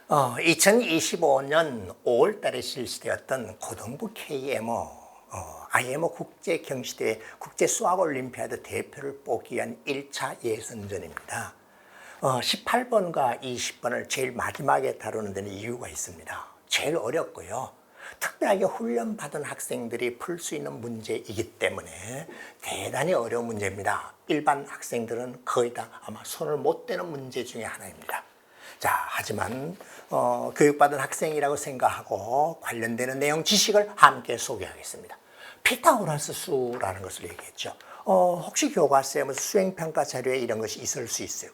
2025년 5월 달에 실시되었던 고등부 KMO, IMO 국제경시대회 국제수학올림피아드 대표를 뽑기 위한 1차 예선전입니다. 18번과 20번을 제일 마지막에 다루는 데는 이유가 있습니다. 제일 어렵고요. 특별하게 훈련받은 학생들이 풀 수 있는 문제이기 때문에 대단히 어려운 문제입니다. 일반 학생들은 거의 다 아마 손을 못 대는 문제 중에 하나입니다. 자, 하지만 교육받은 학생이라고 생각하고 관련되는 내용 지식을 함께 소개하겠습니다. 피타고라스 수라는 것을 얘기했죠. 혹시 교과서에 무슨 수행평가 자료에 이런 것이 있을 수 있어요.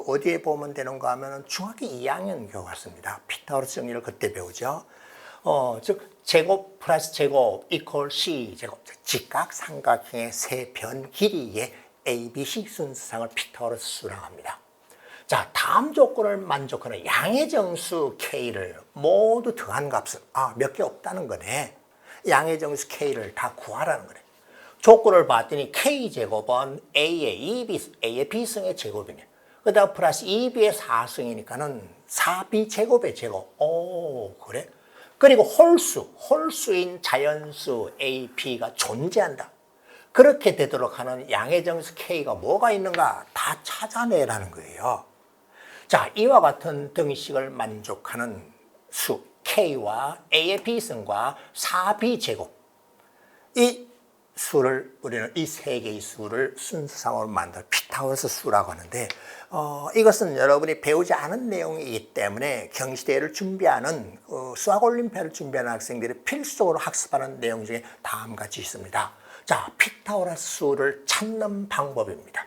어디에 보면 되는가 하면 중학교 2학년 교과서입니다. 피타고라스 정리를 그때 배우죠. 즉 제곱 플러스 제곱 이퀄 C 제곱, 직각삼각형의 세 변 길이의 ABC 순서상을 피타고라스 수라고 합니다. 자, 다음 조건을 만족하는 양의 정수 K를 모두 더한 값은 몇 개 없다는 거네. 양의 정수 K를 다 구하라는 거네. 조건을 봤더니 K제곱은 A의 B승의 제곱이네. 그다음 플러스 2B의 4승이니까는 4B 제곱의 제곱. 오, 그래? 그리고 홀수인 자연수 A, B가 존재한다. 그렇게 되도록 하는 양의 정수 K가 뭐가 있는가 다 찾아내라는 거예요. 자, 이와 같은 등식을 만족하는 수 K와 A의 B승과 4B 제곱, 이 수를 우리는 이 세 개의 수를 순서상으로 만든 피타고라스 수라고 하는데, 이것은 여러분이 배우지 않은 내용이기 때문에 경시대회를 준비하는 수학올림피아를 준비하는 학생들이 필수적으로 학습하는 내용 중에 다음과 같이 있습니다. 자, 피타고라스 수를 찾는 방법입니다.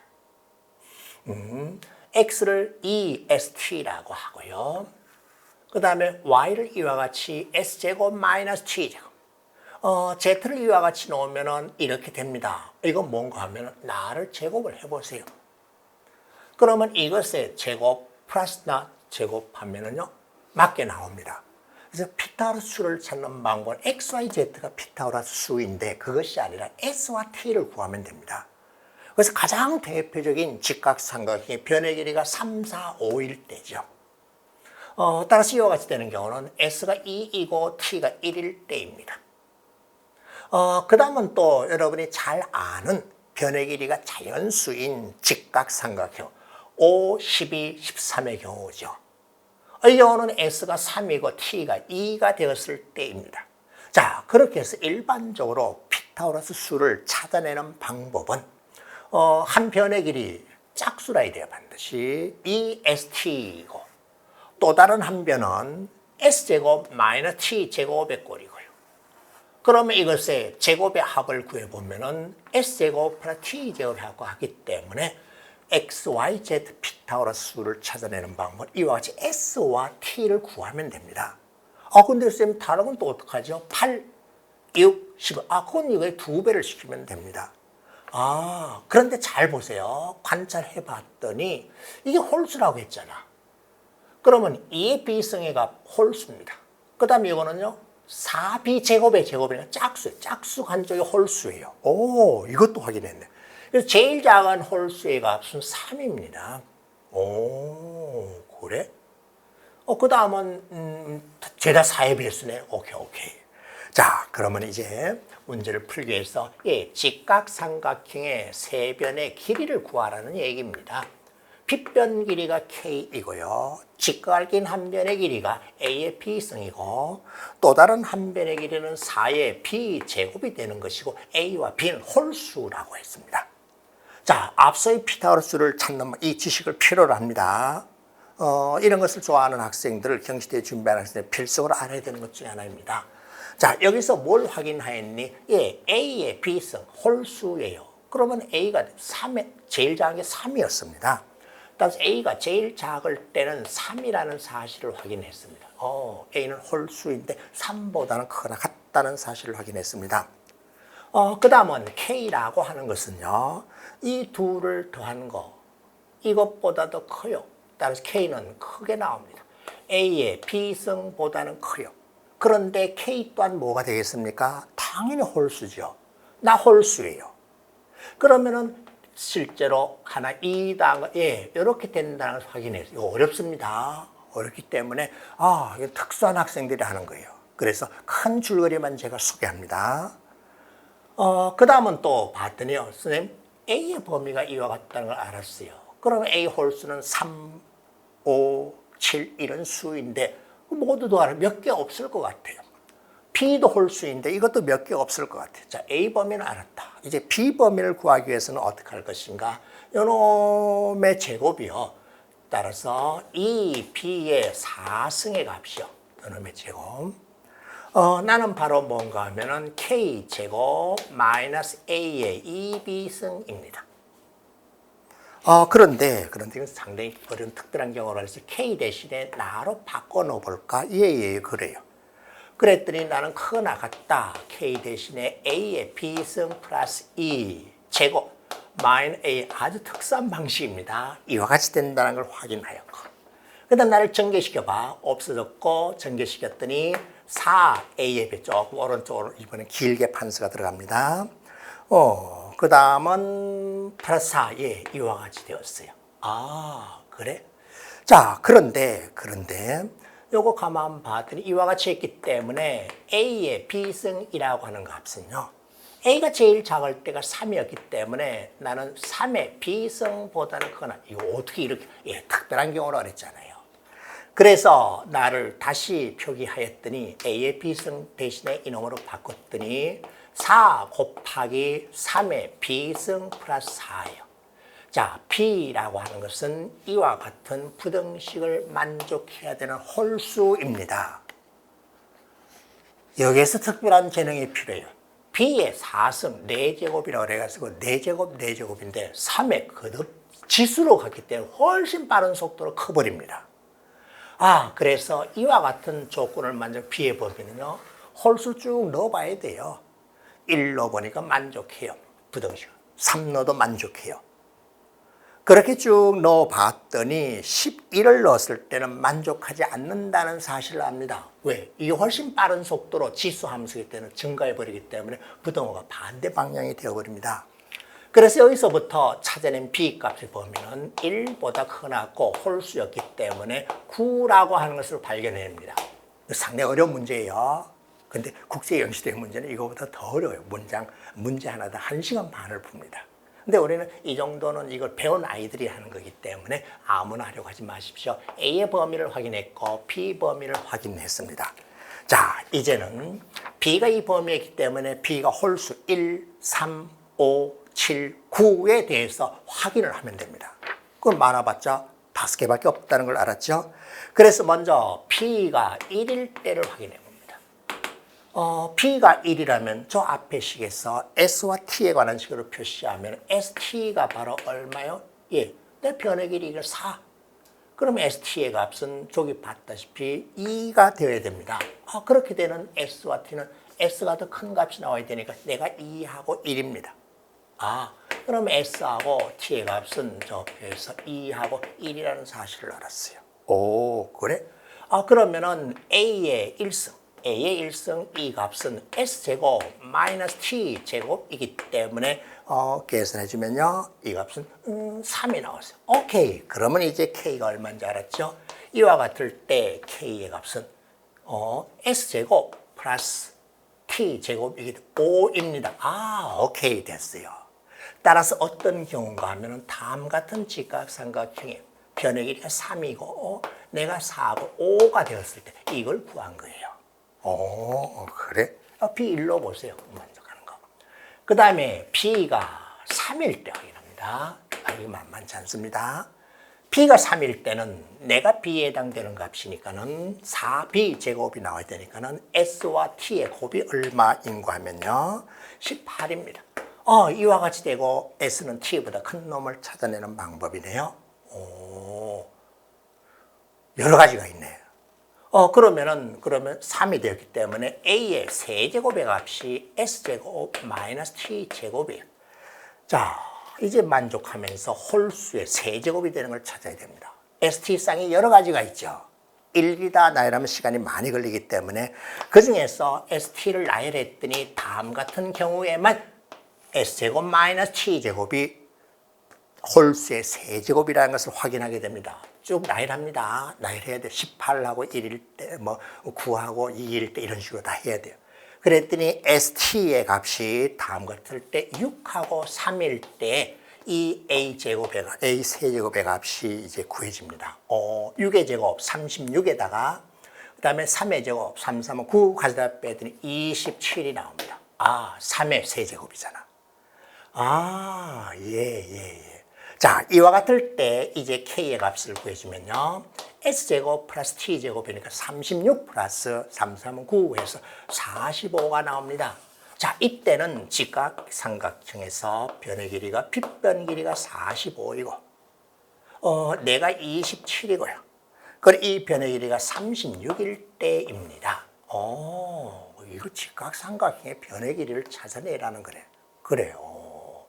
x를 EST라고 하고요. 그 다음에 y를 이와 같이 s제곱 마이너스 t제곱, z를 이와 같이 놓으면 이렇게 됩니다. 이건 뭔가 하면 나를 제곱을 해보세요. 그러면 이것의 제곱 플러스 나 제곱하면은요 맞게 나옵니다. 그래서 피타고라스 수를 찾는 방법은 x, y, z가 피타고라스 수인데 그것이 아니라 s와 t를 구하면 됩니다. 그래서 가장 대표적인 직각삼각형의 변의 길이가 3, 4, 5일 때죠. 따라서 이와 같이 되는 경우는 S가 2이고 T가 1일 때입니다. 그 다음은 또 여러분이 잘 아는 변의 길이가 자연수인 직각삼각형 5, 12, 13의 경우죠. 이 경우는 S가 3이고 T가 2가 되었을 때입니다. 자, 그렇게 해서 일반적으로 피타고라스 수를 찾아내는 방법은 한 변의 길이 짝수라 해야 반드시 EST이고, 또 다른 한 변은 S제곱 마이너스 T제곱의 꼴이고요. 그러면 이것의 제곱의 합을 구해보면은 S제곱 플러스 T제곱하고 하기 때문에 X, Y, Z 피타고라스 수를 찾아내는 방법은 이와 같이 S와 T를 구하면 됩니다. 근데 선생님 다른 건 또 어떡하죠? 8, 6, 10. 그건 이거에 2배를 시키면 됩니다. 그런데 잘 보세요. 관찰해 봤더니 이게 홀수라고 했잖아. 그러면 2의 B승의 값 홀수입니다. 그 다음에 이거는요 4B 제곱의 제곱이니까 짝수예요. 짝수 한쪽이 홀수예요. 오, 이것도 확인했네. 그래서 제일 작은 홀수의 값은 3입니다. 오, 그래? 그 다음은 죄다 4의 배수네. 오케이. 자, 그러면 이제 문제를 풀기 위해서 직각삼각형의 세 변의 길이를 구하라는 얘기입니다. 빗변 길이가 K이고요. 직각을 낀 한 변의 길이가 A의 B승이고, 또 다른 한 변의 길이는 4의 B제곱이 되는 것이고, A와 B는 홀수라고 했습니다. 자, 앞서의 피타고라스를 찾는 이 지식을 필요로 합니다. 이런 것을 좋아하는 학생들을 경시대회 준비하는 학생들 필수적으로 알아야 되는 것 중에 하나입니다. 자, 여기서 뭘 확인하였니? A의 B승 홀수예요. 그러면 A가 3에 제일 작은 게 3이었습니다. 따라서 A가 제일 작을 때는 3이라는 사실을 확인했습니다. A는 홀수인데 3보다는 크거나 같다는 사실을 확인했습니다. 그 다음은 K라고 하는 것은요, 이 둘을 더한 거, 이것보다도 커요. 따라서 K는 크게 나옵니다. A의 B승보다는 커요. 그런데 K 또한 뭐가 되겠습니까? 당연히 홀수죠. 나 홀수예요. 그러면은 실제로 하나 2당 이렇게 된다는 걸 확인해요. 이거 어렵습니다. 어렵기 때문에 이게 특수한 학생들이 하는 거예요. 그래서 큰 줄거리만 제가 소개합니다. 그 다음은 또 봤더니요. 선생님, A의 범위가 이와 같다는 걸 알았어요. 그러면 A 홀수는 3, 5, 7 이런 수인데 모두도 알아. 몇 개 없을 것 같아요. B도 홀수인데 이것도 몇 개 없을 것 같아요. 자, A 범위는 알았다. 이제 B 범위를 구하기 위해서는 어떻게 할 것인가? 요놈의 제곱이요. 따라서 이 B의 4승의 값이요. 요놈의 제곱. 나는 바로 뭔가 하면은 K제곱 마이너스 A의 2B승입니다. 그런데 이건 상당히 어려운 특별한 경우로 해서 K 대신에 나로 바꿔 놓을까? 예, 그래요. 그랬더니 나는 크거나 같다. K 대신에 A의 B승 플러스 2 제곱 마이너스 A 아주 특수한 방식입니다. 이와 같이 된다는 걸 확인하였고. 그 다음 나를 전개시켜봐. 없어졌고 전개시켰더니 4A의 배 조금 오른쪽으로 이번엔 길게 판수가 들어갑니다. 그 다음은 플러스 4, 예, 이와 같이 되었어요. 그래? 자, 그런데 요거 가만 봤더니 이와 같이 했기 때문에 A의 B승이라고 하는 값은요. A가 제일 작을 때가 3이었기 때문에 나는 3의 B승보다는 크거나 이거 어떻게 이렇게 특별한 경우로 그랬잖아요. 그래서 나를 다시 표기하였더니 A의 B승 대신에 이놈으로 바꿨더니 4 곱하기 3의 B승 플러스 4예요. 자, B라고 하는 것은 이와 같은 부등식을 만족해야 되는 홀수입니다. 여기에서 특별한 재능이 필요해요. B의 4승 4제곱이라고 해가지고 4제곱 4제곱인데 3의 거듭 지수로 갔기 때문에 훨씬 빠른 속도로 커버립니다. 그래서 이와 같은 조건을 만족 B의 범위는요. 홀수 쭉 넣어봐야 돼요. 1 넣어보니까 만족해요. 부등식. 3 넣어도 만족해요. 그렇게 쭉 넣어봤더니 11을 넣었을 때는 만족하지 않는다는 사실을 압니다. 왜? 이게 훨씬 빠른 속도로 지수 함수이기 때문에 증가해버리기 때문에 부등호가 반대 방향이 되어버립니다. 그래서 여기서부터 찾아낸 B값의 범위는 1보다 크고 홀수였기 때문에 9라고 하는 것을 발견해냅니다. 상당히 어려운 문제예요. 근데 국제영시대학 문제는 이거보다 더 어려워요. 문제 하나당 1시간 반을 풉니다. 근데 우리는 이 정도는 이걸 배운 아이들이 하는 거기 때문에 아무나 하려고 하지 마십시오. A의 범위를 확인했고 B 범위를 확인했습니다. 자, 이제는 B가 이 범위이기 때문에 B가 홀수 1, 3, 5, 7, 9에 대해서 확인을 하면 됩니다. 그건 많아봤자 5개밖에 없다는 걸 알았죠? 그래서 먼저 B가 1일 때를 확인해 봅니다. B가 1이라면 저 앞에 식에서 S와 T에 관한 식으로 표시하면 ST가 바로 얼마요? 예, 내 변의 길이가 4. 그럼 ST의 값은 저기 봤다시피 2가 되어야 됩니다. 그렇게 되는 S와 T는 S가 더 큰 값이 나와야 되니까 내가 2하고 1입니다. 그럼 S하고 T의 값은 저 표에서 2하고 1이라는 사실을 알았어요. 오, 그래? 그러면은 A의 1승 이 값은 S제곱 마이너스 T제곱이기 때문에 계산해주면요. 이 값은 3이 나왔어요. 오케이. 그러면 이제 K가 얼마인지 알았죠? 이와 같을 때 K의 값은 S제곱 플러스 T제곱이기 때문에 5입니다. 오케이. 됐어요. 따라서 어떤 경우가 하면은 다음 같은 직각삼각형의 변의 길이가 3이고 내가 4하고 5가 되었을 때 이걸 구한 거예요. 그래? B1로 보세요. 만족하는 거. 그 다음에 B가 3일 때 확인합니다. 이거 만만치 않습니다. B가 3일 때는 내가 B에 해당되는 값이니까는 4B 제곱이 나와야 되니까는 S와 T의 곱이 얼마인 거 하면요. 18입니다. 이와 같이 되고 S는 T보다 큰 놈을 찾아내는 방법이네요. 여러 가지가 있네요. 그러면 3이 되었기 때문에 A의 세제곱의 값이 S제곱 마이너스 T제곱이에요. 자, 이제 만족하면서 홀수의 세제곱이 되는 걸 찾아야 됩니다. ST쌍이 여러 가지가 있죠. 1이다 나열하면 시간이 많이 걸리기 때문에 그 중에서 ST를 나열했더니 다음 같은 경우에만 S제곱 마이너스 T제곱이 홀수의 세제곱이라는 것을 확인하게 됩니다. 쭉 나열합니다. 나열해야 돼. 18하고 1일 때, 뭐 9하고 2일 때 이런 식으로 다 해야 돼요. 그랬더니 ST의 값이 다음 같을 때 6하고 3일 때 이 A 세제곱의 값이 이제 구해집니다. 6의 제곱 36에다가 그 다음에 3의 제곱 3, 3은 9 가져다 빼더니 27이 나옵니다. 3의 세제곱이잖아. 예. 자, 이와 같을 때 이제 K의 값을 구해주면요. S제곱 플러스 T제곱이니까 36 플러스 3, 3은 9 해서 45가 나옵니다. 자, 이때는 직각삼각형에서 변의 길이가 빗변 길이가 45이고 내가 27이고요. 그리고 이 변의 길이가 36일 때입니다. 이거 직각삼각형의 변의 길이를 찾아내라는 거래. 그래요.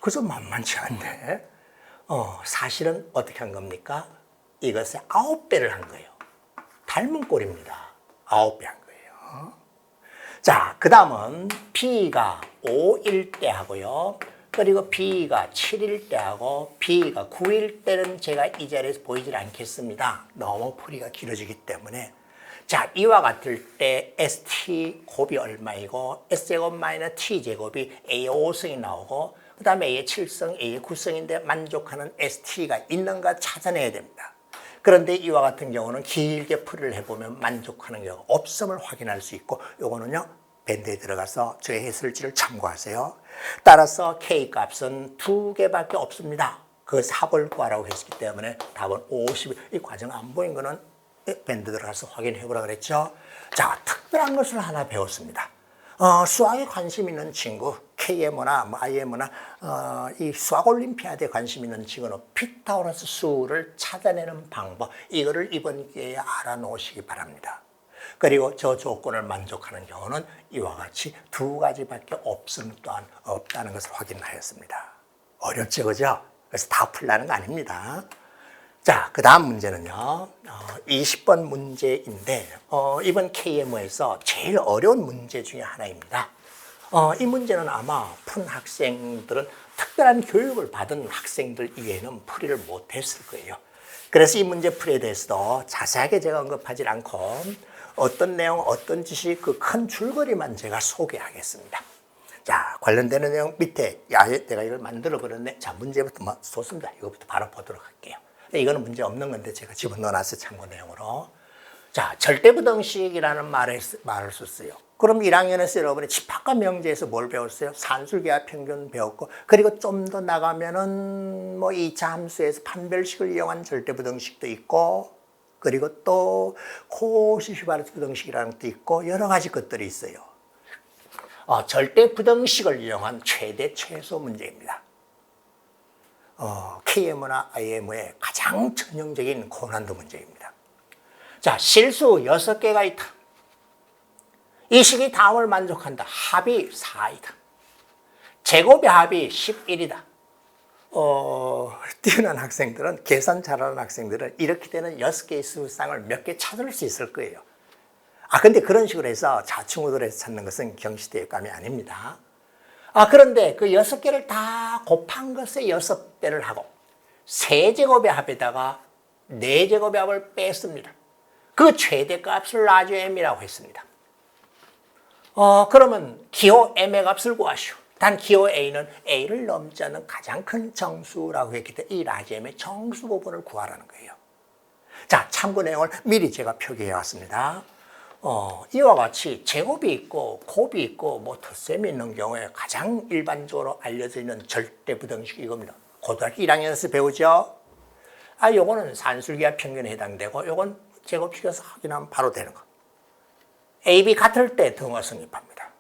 그래서 만만치 않네. 사실은 어떻게 한 겁니까? 이것에 9배를 한 거예요. 닮은 꼴입니다. 9배 한 거예요. 자, 그 다음은 B가 5일 때 하고요. 그리고 B가 7일 때 하고 B가 9일 때는 제가 이 자리에서 보이질 않겠습니다. 너무 풀이가 길어지기 때문에. 자, 이와 같을 때 ST 곱이 얼마이고 S제곱 마이너스 T제곱이 A의 5승이 나오고 그 다음에 A의 7승, A의 9승인데 만족하는 ST가 있는가 찾아내야 됩니다. 그런데 이와 같은 경우는 길게 풀이를 해보면 만족하는 경우가 없음을 확인할 수 있고 요거는요 밴드에 들어가서 저의 해설지를 참고하세요. 따라서 K 값은 2개밖에 없습니다. 그것을 합을 구하라고 했기 때문에 답은 50. 이 과정 안 보인 거는 밴드 들어가서 확인해 보라 그랬죠. 자, 특별한 것을 하나 배웠습니다. 수학에 관심 있는 친구, KM이나 IM이나 이 수학 올림피아드에 관심 있는 친구는 피타고라스 수를 찾아내는 방법, 이거를 이번 기회에 알아놓으시기 바랍니다. 그리고 저 조건을 만족하는 경우는 이와 같이 2가지밖에 없음 또한 없다는 것을 확인하였습니다. 어렵죠, 그죠? 그래서 다 풀라는 거 아닙니다. 자, 그 다음 문제는요, 20번 문제인데, 이번 KMO에서 제일 어려운 문제 중에 하나입니다. 이 문제는 아마 푼 학생들은 특별한 교육을 받은 학생들 이외에는 풀이를 못했을 거예요. 그래서 이 문제 풀이에 대해서도 자세하게 제가 언급하지 않고, 어떤 내용, 어떤 지식, 그 큰 줄거리만 제가 소개하겠습니다. 자, 관련되는 내용 밑에, 내가 이걸 만들어 버렸네. 자, 문제부터 좋습니다. 이거부터 바로 보도록 할게요. 이거는 문제 없는 건데 제가 집어넣어놨어요. 참고 내용으로. 자, 절대부등식이라는 말을 썼어요. 그럼 1학년에서 여러분이 집합과 명제에서 뭘 배웠어요? 산술계와 평균 배웠고, 그리고 좀 더 나가면은 뭐 2차 함수에서 판별식을 이용한 절대부등식도 있고, 그리고 또 코시시바르트 부등식이라는 것도 있고 여러 가지 것들이 있어요. 절대부등식을 이용한 최대 최소 문제입니다. KM이나 IM의 가장 전형적인 고난도 문제입니다. 자, 실수 6개가 있다. 이 식이 다음을 만족한다. 합이 4이다. 제곱의 합이 11이다. 뛰어난 학생들은, 계산 잘하는 학생들은 이렇게 되는 6개의 수상을 몇 개 찾을 수 있을 거예요. 근데 그런 식으로 해서 자충우돌에서 찾는 것은 경시대역감이 아닙니다. 그런데 그 6개를 다 곱한 것에 6배를 하고 세제곱의 합에다가 4제곱의 합을 뺐습니다. 그 최대값을 라지오 m이라고 했습니다. 그러면 기호 m의 값을 구하시오. 단 기호 a는 a를 넘지 않는 가장 큰 정수라고 했기 때문에 이 라지 m의 정수 부분을 구하라는 거예요. 자, 참고 내용을 미리 제가 표기해 왔습니다. 이와 같이 제곱이 있고 곱이 있고 뭐 덧셈이 있는 경우에 가장 일반적으로 알려져 있는 절대부등식이 이겁니다. 고등학교 1학년에서 배우죠. 요거는 산술계와 평균에 해당되고 요건 제곱시켜서 확인하면 바로 되는 거. A, B 같을 때 등호 성립합니다.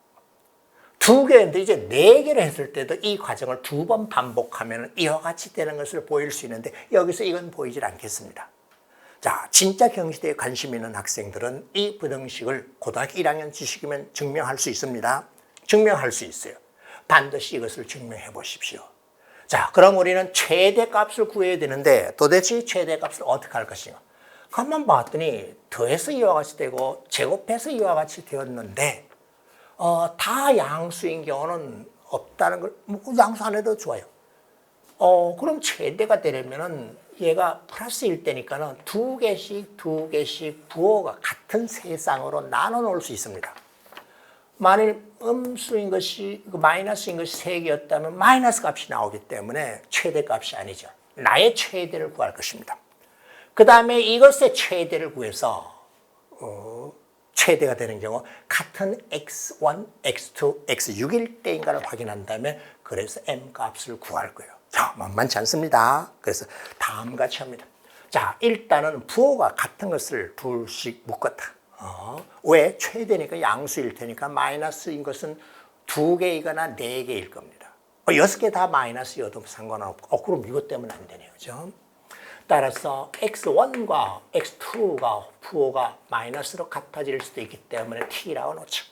2개인데 이제 4개를 했을 때도 이 과정을 2번 반복하면 이와 같이 되는 것을 보일 수 있는데 여기서 이건 보이질 않겠습니다. 자, 진짜 경시대에 관심 있는 학생들은 이 부등식을 고등학교 1학년 지식이면 증명할 수 있습니다. 증명할 수 있어요. 반드시 이것을 증명해 보십시오. 자, 그럼 우리는 최대값을 구해야 되는데 도대체 최대값을 어떻게 할 것인가? 가만 봤더니 더해서 이와 같이 되고 제곱해서 이와 같이 되었는데 다 양수인 경우는 없다는 걸, 양수 안 해도 좋아요. 그럼 최대가 되려면은 얘가 플러스 1대니까는 두 개씩 부호가 같은 세상으로 나눠 놓을 수 있습니다. 만일 음수인 것이, 마이너스인 것이 3개였다면 마이너스 값이 나오기 때문에 최대 값이 아니죠. 나의 최대를 구할 것입니다. 그 다음에 이것의 최대를 구해서, 최대가 되는 경우 같은 x1, x2, x6일 때인가를 확인한 다음에 그래서 m 값을 구할 거예요. 자, 만만치 않습니다. 그래서 다음과 같이 합니다. 자, 일단은 부호가 같은 것을 둘씩 묶었다. 왜? 최대니까 양수일 테니까 마이너스인 것은 2개이거나 4개일 겁니다. 6개 다 마이너스여도 상관없고, 그럼 이것 때문에 안 되네요. 그죠? 따라서 x1과 x2가 부호가 마이너스로 같아질 수도 있기 때문에 t라고 놓죠.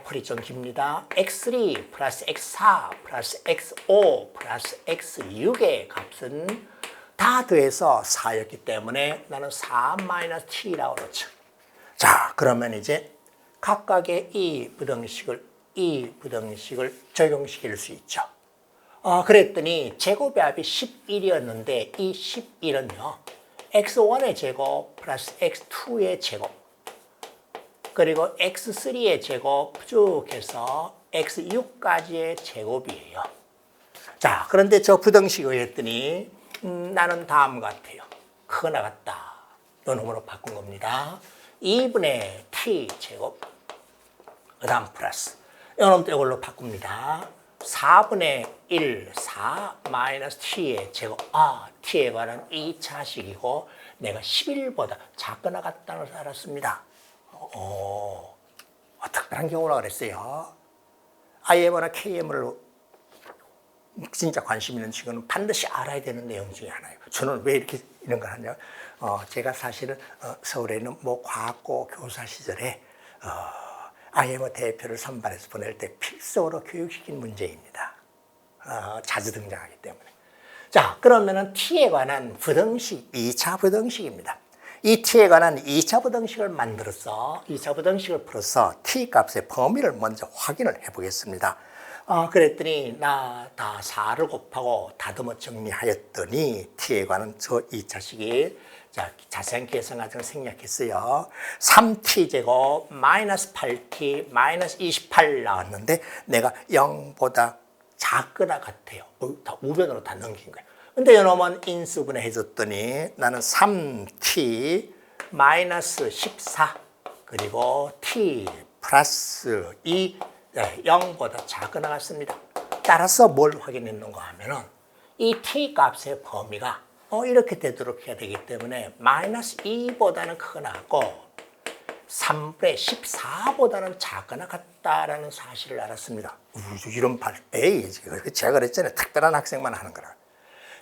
풀이 좀 깁니다. x3 플러스 x4 플러스 x5 플러스 x6의 값은 다 더해서 4였기 때문에 나는 4 마이너스 t라고 놓죠. 자, 그러면 이제 각각의 이 부등식을 적용시킬 수 있죠. 그랬더니 제곱의 합이 11이었는데 이 11은요. x1의 제곱 플러스 x2의 제곱 그리고 x3의 제곱 쭉 해서 x6까지의 제곱이에요. 자, 그런데 저 부등식을 했더니 나는 다음과 같아요. 크게 나갔다. 요 놈으로 바꾼 겁니다. 2분의 t 제곱 그 다음 플러스 요 놈도 이걸로 바꿉니다. 4분의 1, 4 마이너스 t의 제곱. t에 관한 2차식이고 내가 11보다 작거나 같다는 걸 알았습니다. 특별한 경우라 그랬어요. IM이나 KM을 진짜 관심 있는 친구는 반드시 알아야 되는 내용 중에 하나예요. 저는 왜 이렇게 이런 걸 하냐? 제가 사실은 서울에 있는 과학고 교사 시절에 IMO 대표를 선발해서 보낼 때 필수로 교육시킨 문제입니다. 자주 등장하기 때문에. 자, 그러면은 T에 관한 부등식, 2차 부등식입니다. 이 T에 관한 2차 부등식을 만들어서 2차 부등식을 풀어서 T 값의 범위를 먼저 확인을 해보겠습니다. 그랬더니 나 다 4를 곱하고 다듬어 정리하였더니 T에 관한 저 2차식이 자세한 계산 과정을 생략했어요. 3t제곱 마이너스 8t 마이너스 28 나왔는데 내가 0보다 작거나 같아요. 다 우변으로 다 넘긴 거예요. 근데 이놈은 인수분해 해줬더니 나는 3t 마이너스 14 그리고 t 플러스 2 0보다 작거나 같습니다. 따라서 뭘 확인했는가 하면은 이 t 값의 범위가 이렇게 되도록 해야 되기 때문에 마이너스 2보다는 크거나 같고 3분의 14보다는 작거나 같다라는 사실을 알았습니다. 이런 제가 그랬잖아요. 특별한 학생만 하는 거라.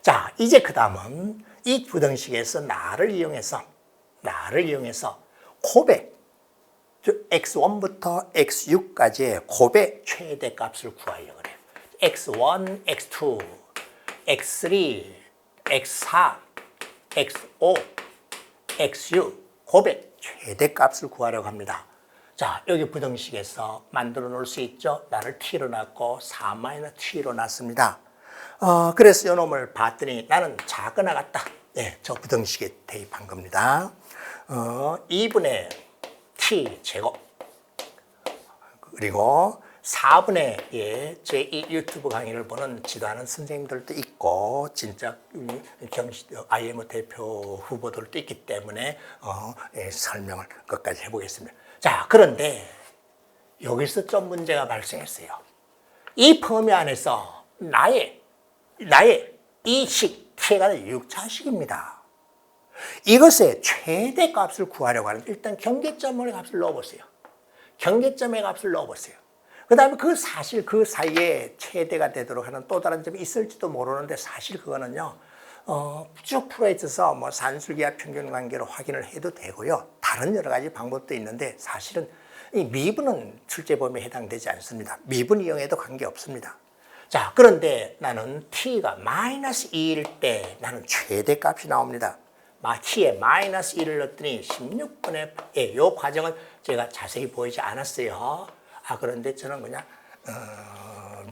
자, 이제 그 다음은 이 부등식에서 나를 이용해서 곱의 x1부터 x6까지의 곱의 최대값을 구하려고 그래요. x1, x2, x3, x4, x5, x6 곱의 최대값을 구하려고 합니다. 자, 여기 부등식에서 만들어 놓을 수 있죠. 나를 t로 놨고 4-t로 놨습니다. 그래서 이놈을 봤더니 나는 작거나 같다. 네, 저 부등식에 대입한 겁니다. 2분의 t 제곱 그리고 4분의 제 이 유튜브 강의를 보는 지도하는 선생님들도 있고 진짜 IMO 대표 후보들도 있기 때문에 설명을 끝까지 해보겠습니다. 자, 그런데 여기서 좀 문제가 발생했어요. 이 범위 안에서 나의 이 식 t가 6차식입니다. 이것의 최대값을 구하려고 하는데 일단 경계점의 값을 넣어보세요. 경계점의 값을 넣어보세요. 그 다음에 사실 그 사이에 최대가 되도록 하는 또 다른 점이 있을지도 모르는데 사실 그거는요, 쭉 풀어있어서 산술기하 평균 관계로 확인을 해도 되고요. 다른 여러 가지 방법도 있는데 사실은 이 미분은 출제 범위에 해당되지 않습니다. 미분 이용해도 관계없습니다. 자, 그런데 나는 t가 마이너스 2일 때 나는 최대값이 나옵니다. t에 마이너스 1을 넣었더니 16분의 8. 이 과정은 제가 자세히 보이지 않았어요. 그런데 저는 그냥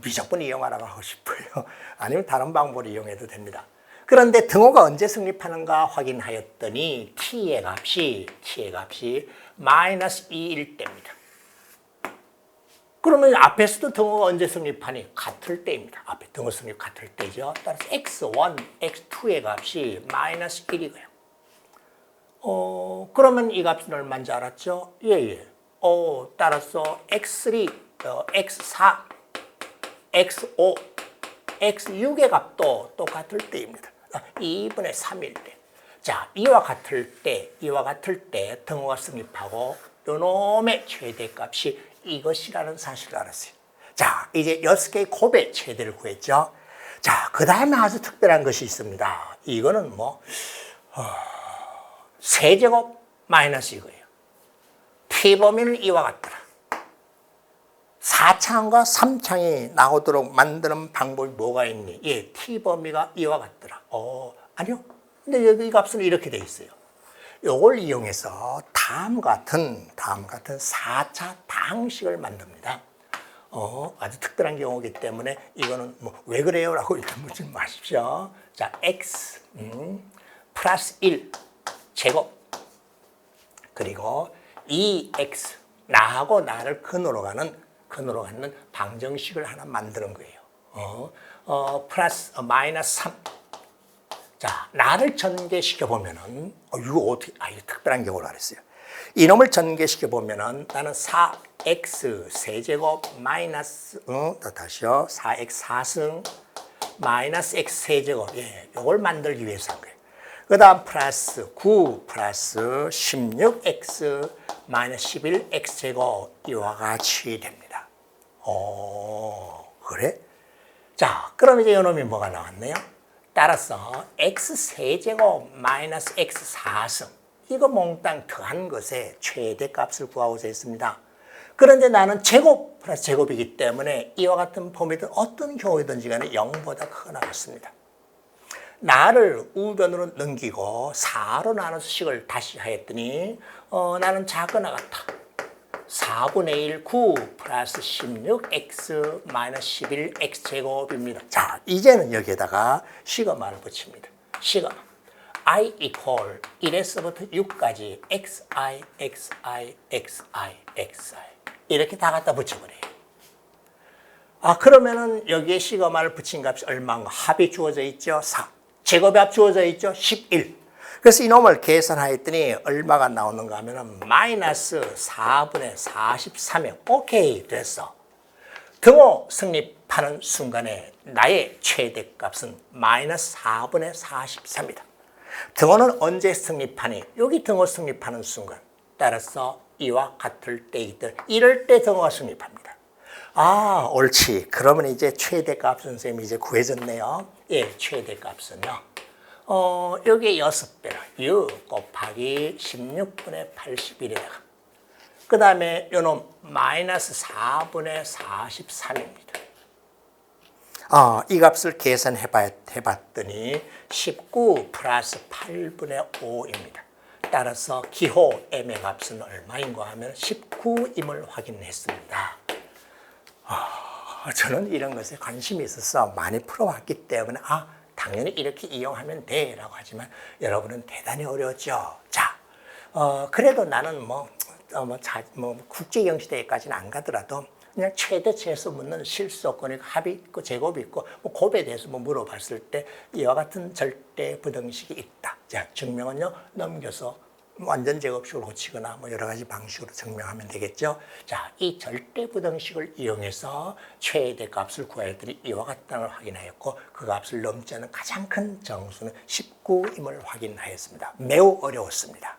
무조건 이용하라고 하고 싶어요. 아니면 다른 방법을 이용해도 됩니다. 그런데 등호가 언제 성립하는가 확인하였더니 t의 값이 마이너스 2일 때입니다. 그러면 앞에서도 등호가 언제 성립하니? 같을 때입니다. 앞에 등호 성립 같을 때죠. 따라서 x1, x2의 값이 마이너스 1이고요. 그러면 이 값은 얼마인지 알았죠? 예. 따라서 x3, x4, x5, x6의 값도 똑같을 때입니다. 2분의 3일 때. 자, 이와 같을 때 등호가 성립하고 요놈의 최대값이 이것이라는 사실을 알았어요. 자, 이제 6개의 곱의 최대를 구했죠. 자, 그 다음에 아주 특별한 것이 있습니다. 이거는 세제곱 마이너스 이거예요. t범위는 이와 같더라. 4창과 3창이 나오도록 만드는 방법이 뭐가 있니? 예, t범위가 이와 같더라. 아니요. 근데 여기 이 값은 이렇게 돼 있어요. 요걸 이용해서 다음 같은 4차 다항식을 만듭니다. 아주 특별한 경우이기 때문에 이거는 왜 그래요? 라고 일단 묻지 마십시오. 자, x 플러스 1 제곱 그리고 2x 나하고 나를 근으로 가는 방정식을 하나 만드는 거예요. 플러스 마이너스 3. 자, 나를 전개시켜 보면은 이거 어떻게 이거 특별한 경우를 알았어요. 이놈을 전개시켜 보면은 나는 4x 세제곱 마이너스 다시요. 4x 4승 마이너스 x 세제곱. 예, 이걸 만들기 위해서 한 거예요. 그다음 플러스 9 플러스 16x 마이너스 11x 제곱 이와 같이 됩니다. 그래? 자, 그럼 이제 이놈이 뭐가 나왔네요? 따라서 x 세제곱 마이너스 x 4승 이거 몽땅 더한 것의 최대값을 구하고자 했습니다. 그런데 나는 제곱 플러스 제곱이기 때문에 이와 같은 범위든 어떤 경우이든지 간에 0보다 크거나 같습니다. 나를 우변으로 넘기고 4로 나눠서 식을 다시 하였더니 나는 작거나 같아. 4분의 1, 9 플러스 16x 마이너스 11x 제곱입니다. 자, 이제는 여기에다가 시그마를 붙입니다. 시그마. I equal 1에서부터 6까지 xi, xi, xi, xi 이렇게 다 갖다 붙여버려요. 그러면은 여기에 시그마를 붙인 값이 얼마인가? 합이 주어져 있죠? 4. 제곱이 합 주어져 있죠? 11. 그래서 이놈을 계산하였더니 얼마가 나오는가 하면은 마이너스 4분의 43에 오케이 됐어. 등호 성립하는 순간에 나의 최대값은 마이너스 4분의 43이다. 등호는 언제 성립하니? 여기 등호 성립하는 순간. 따라서 이와 같을 때이든 이럴 때 등호가 성립합니다. 옳지. 그러면 이제 최대값 선생님이 이제 구해졌네요. 예, 최대값은요. 여기에 6배라 6 곱하기 16분의 81에다가 그 다음에 요놈 마이너스 4분의 43입니다. 이 값을 계산해봤더니 19 플러스 8분의 5입니다. 따라서 기호 m의 값은 얼마인가 하면 19임을 확인했습니다. 저는 이런 것에 관심이 있어서 많이 풀어왔기 때문에 당연히 이렇게 이용하면 돼 라고 하지만 여러분은 대단히 어려웠죠. 자, 그래도 나는 국제경시대회까지는 안 가더라도 그냥 최대 최소 묻는 실수요건이 합이 있고 제곱이 있고 곱에 대해서 물어봤을 때 이와 같은 절대 부등식이 있다. 자, 증명은요 넘겨서 완전 제곱식을 고치거나 여러 가지 방식으로 증명하면 되겠죠. 자, 이 절대 부등식을 이용해서 최대 값을 구하였더니 이와 같다는 걸 확인하였고 그 값을 넘지 않은 가장 큰 정수는 19임을 확인하였습니다. 매우 어려웠습니다.